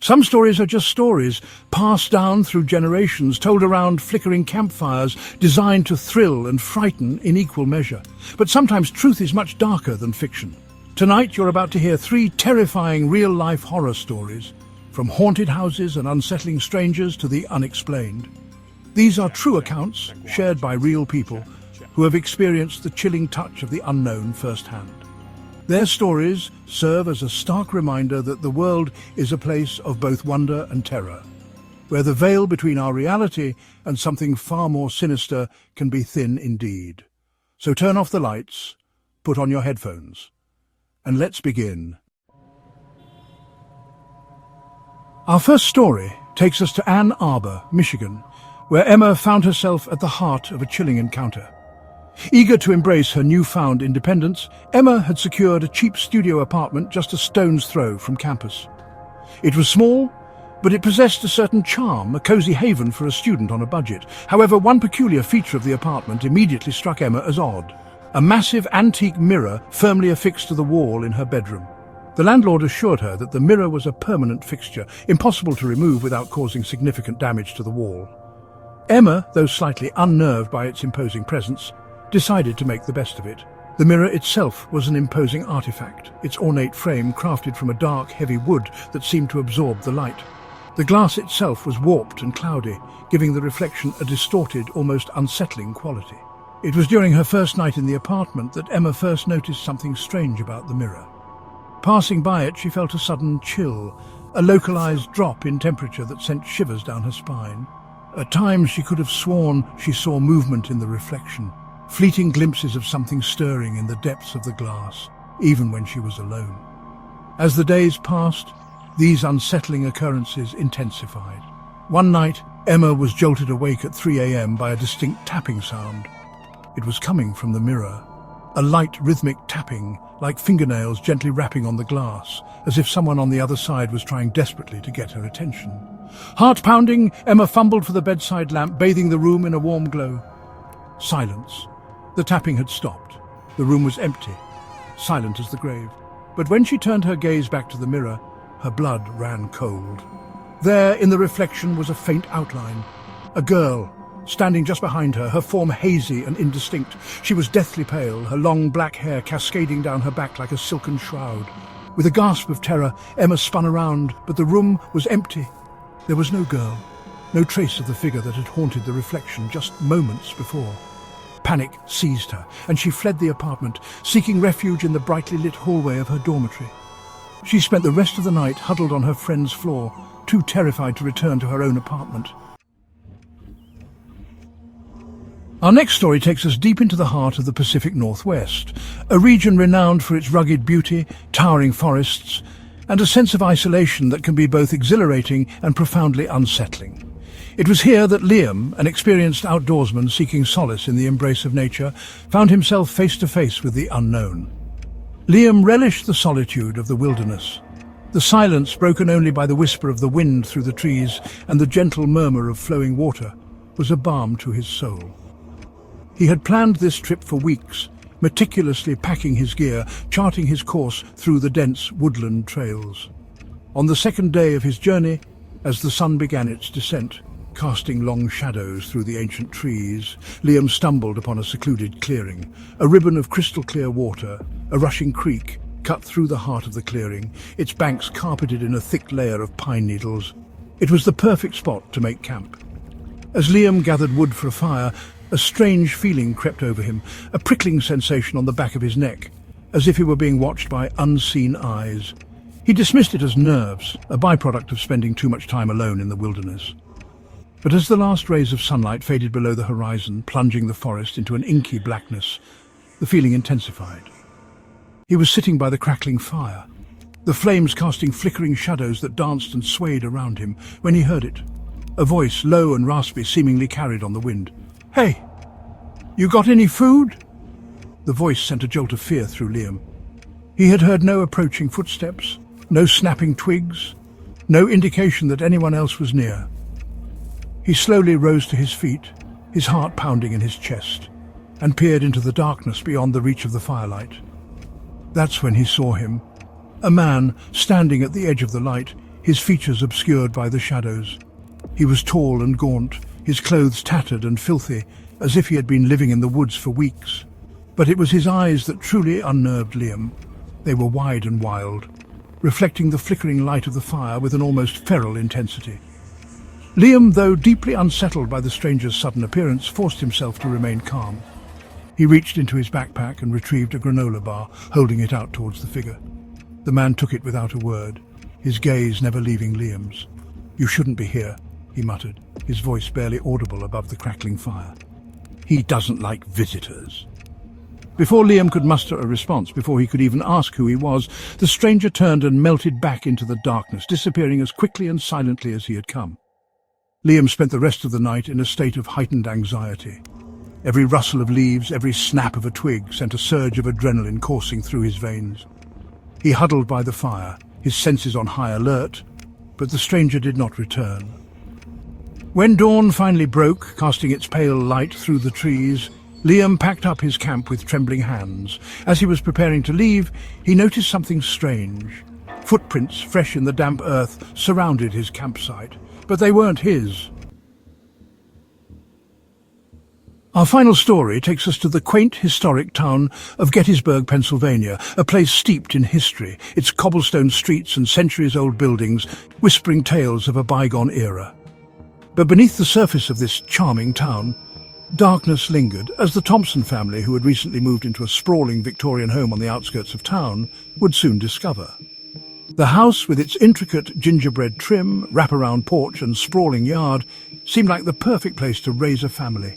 Some stories are just stories, passed down through generations, told around flickering campfires, designed to thrill and frighten in equal measure. But sometimes truth is much darker than fiction. Tonight you're about to hear 3 terrifying real-life horror stories, from haunted houses and unsettling strangers to the unexplained. These are true accounts shared by real people who have experienced the chilling touch of the unknown firsthand. Their stories serve as a stark reminder that the world is a place of both wonder and terror, where the veil between our reality and something far more sinister can be thin indeed. So turn off the lights, put on your headphones, and let's begin. Our first story takes us to Ann Arbor, Michigan, where Emma found herself at the heart of a chilling encounter. Eager to embrace her newfound independence, Emma had secured a cheap studio apartment just a stone's throw from campus. It was small, but it possessed a certain charm, a cozy haven for a student on a budget. However, one peculiar feature of the apartment immediately struck Emma as odd: a massive antique mirror firmly affixed to the wall in her bedroom. The landlord assured her that the mirror was a permanent fixture, impossible to remove without causing significant damage to the wall. Emma, though slightly unnerved by its imposing presence, decided to make the best of it. The mirror itself was an imposing artifact, its ornate frame crafted from a dark, heavy wood that seemed to absorb the light. The glass itself was warped and cloudy, giving the reflection a distorted, almost unsettling quality. It was during her first night in the apartment that Emma first noticed something strange about the mirror. Passing by it, she felt a sudden chill, a localized drop in temperature that sent shivers down her spine. At times she could have sworn she saw movement in the reflection, fleeting glimpses of something stirring in the depths of the glass, even when she was alone. As the days passed, these unsettling occurrences intensified. One night, Emma was jolted awake at 3 a.m. by a distinct tapping sound. It was coming from the mirror, a light, rhythmic tapping, like fingernails gently rapping on the glass, as if someone on the other side was trying desperately to get her attention. Heart-pounding, Emma fumbled for the bedside lamp, bathing the room in a warm glow. Silence. The tapping had stopped. The room was empty, silent as the grave. But when she turned her gaze back to the mirror, her blood ran cold. There, in the reflection, was a faint outline. A girl, standing just behind her, her form hazy and indistinct. She was deathly pale, her long black hair cascading down her back like a silken shroud. With a gasp of terror, Emma spun around, but the room was empty. There was no girl, no trace of the figure that had haunted the reflection just moments before. Panic seized her, and she fled the apartment, seeking refuge in the brightly lit hallway of her dormitory. She spent the rest of the night huddled on her friend's floor, too terrified to return to her own apartment. Our next story takes us deep into the heart of the Pacific Northwest, a region renowned for its rugged beauty, towering forests, and a sense of isolation that can be both exhilarating and profoundly unsettling. It was here that Liam, an experienced outdoorsman seeking solace in the embrace of nature, found himself face to face with the unknown. Liam relished the solitude of the wilderness. The silence, broken only by the whisper of the wind through the trees and the gentle murmur of flowing water, was a balm to his soul. He had planned this trip for weeks, meticulously packing his gear, charting his course through the dense woodland trails. On the second day of his journey, as the sun began its descent, casting long shadows through the ancient trees, Liam stumbled upon a secluded clearing. A ribbon of crystal-clear water, a rushing creek, cut through the heart of the clearing, its banks carpeted in a thick layer of pine needles. It was the perfect spot to make camp. As Liam gathered wood for a fire, a strange feeling crept over him, a prickling sensation on the back of his neck, as if he were being watched by unseen eyes. He dismissed it as nerves, a byproduct of spending too much time alone in the wilderness. But as the last rays of sunlight faded below the horizon, plunging the forest into an inky blackness, the feeling intensified. He was sitting by the crackling fire, the flames casting flickering shadows that danced and swayed around him, when he heard it. A voice, low and raspy, seemingly carried on the wind. "Hey, you got any food?" The voice sent a jolt of fear through Liam. He had heard no approaching footsteps, no snapping twigs, no indication that anyone else was near. He slowly rose to his feet, his heart pounding in his chest, and peered into the darkness beyond the reach of the firelight. That's when he saw him, a man standing at the edge of the light, his features obscured by the shadows. He was tall and gaunt, his clothes tattered and filthy, as if he had been living in the woods for weeks. But it was his eyes that truly unnerved Liam. They were wide and wild, reflecting the flickering light of the fire with an almost feral intensity. Liam, though deeply unsettled by the stranger's sudden appearance, forced himself to remain calm. He reached into his backpack and retrieved a granola bar, holding it out towards the figure. The man took it without a word, his gaze never leaving Liam's. "You shouldn't be here," he muttered, his voice barely audible above the crackling fire. "He doesn't like visitors." Before Liam could muster a response, before he could even ask who he was, the stranger turned and melted back into the darkness, disappearing as quickly and silently as he had come. Liam spent the rest of the night in a state of heightened anxiety. Every rustle of leaves, every snap of a twig sent a surge of adrenaline coursing through his veins. He huddled by the fire, his senses on high alert, but the stranger did not return. When dawn finally broke, casting its pale light through the trees, Liam packed up his camp with trembling hands. As he was preparing to leave, he noticed something strange. Footprints, fresh in the damp earth, surrounded his campsite, but they weren't his. Our final story takes us to the quaint, historic town of Gettysburg, Pennsylvania, a place steeped in history, its cobblestone streets and centuries-old buildings whispering tales of a bygone era. But beneath the surface of this charming town, darkness lingered, as the Thompson family, who had recently moved into a sprawling Victorian home on the outskirts of town, would soon discover. The house, with its intricate gingerbread trim, wraparound porch and sprawling yard, seemed like the perfect place to raise a family.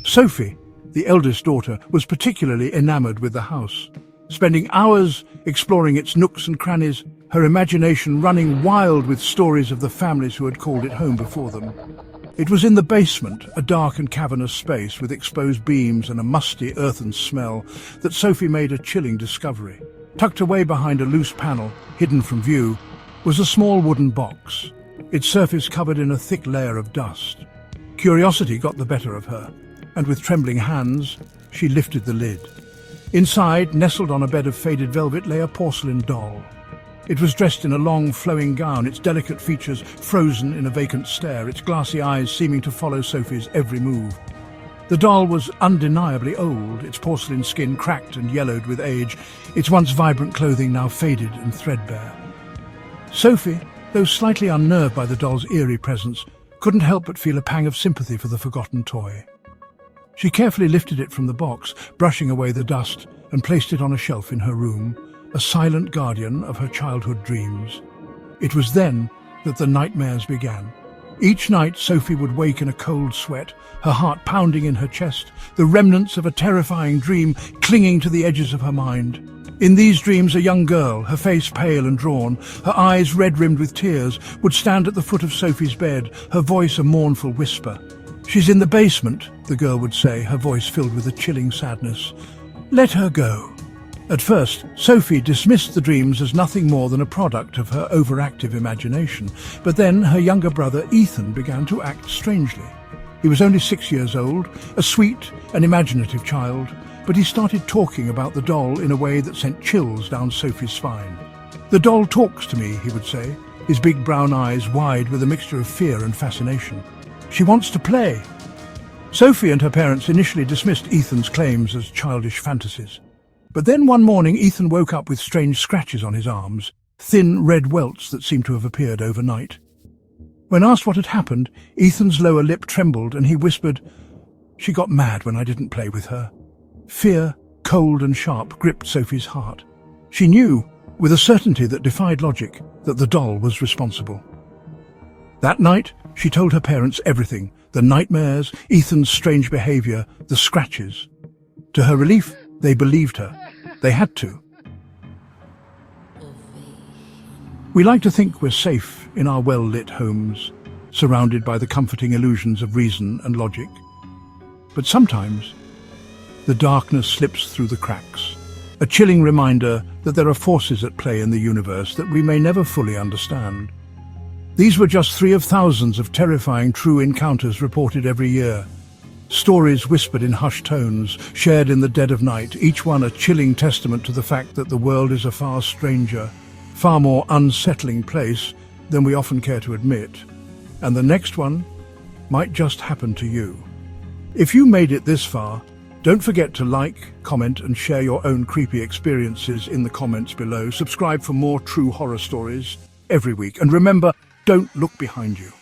Sophie, the eldest daughter, was particularly enamored with the house, spending hours exploring its nooks and crannies, her imagination running wild with stories of the families who had called it home before them. It was in the basement, a dark and cavernous space with exposed beams and a musty earthen smell, that Sophie made a chilling discovery. Tucked away behind a loose panel, hidden from view, was a small wooden box, its surface covered in a thick layer of dust. Curiosity got the better of her, and with trembling hands, she lifted the lid. Inside, nestled on a bed of faded velvet, lay a porcelain doll. It was dressed in a long, flowing gown, its delicate features frozen in a vacant stare, its glassy eyes seeming to follow Sophie's every move. The doll was undeniably old, its porcelain skin cracked and yellowed with age, its once vibrant clothing now faded and threadbare. Sophie, though slightly unnerved by the doll's eerie presence, couldn't help but feel a pang of sympathy for the forgotten toy. She carefully lifted it from the box, brushing away the dust, and placed it on a shelf in her room, a silent guardian of her childhood dreams. It was then that the nightmares began. Each night Sophie would wake in a cold sweat, her heart pounding in her chest, the remnants of a terrifying dream clinging to the edges of her mind. In these dreams, a young girl, her face pale and drawn, her eyes red-rimmed with tears, would stand at the foot of Sophie's bed, her voice a mournful whisper. "She's in the basement," the girl would say, her voice filled with a chilling sadness. "Let her go." At first, Sophie dismissed the dreams as nothing more than a product of her overactive imagination, but then her younger brother Ethan began to act strangely. He was only 6 years old, a sweet and imaginative child, but he started talking about the doll in a way that sent chills down Sophie's spine. "The doll talks to me," he would say, his big brown eyes wide with a mixture of fear and fascination. "She wants to play." Sophie and her parents initially dismissed Ethan's claims as childish fantasies. But then one morning Ethan woke up with strange scratches on his arms, thin red welts that seemed to have appeared overnight. When asked what had happened, Ethan's lower lip trembled and he whispered, "She got mad when I didn't play with her." Fear, cold and sharp, gripped Sophie's heart. She knew, with a certainty that defied logic, that the doll was responsible. That night, she told her parents everything, the nightmares, Ethan's strange behavior, the scratches. To her relief, they believed her. They had to. We like to think we're safe in our well-lit homes, surrounded by the comforting illusions of reason and logic. But sometimes, the darkness slips through the cracks, a chilling reminder that there are forces at play in the universe that we may never fully understand. These were just 3 of thousands of terrifying true encounters reported every year. Stories whispered in hushed tones, shared in the dead of night, each one a chilling testament to the fact that the world is a far stranger, far more unsettling place than we often care to admit, and the next one might just happen to you. If you made it this far, don't forget to like, comment, and share your own creepy experiences in the comments below. Subscribe for more true horror stories every week. And remember, don't look behind you.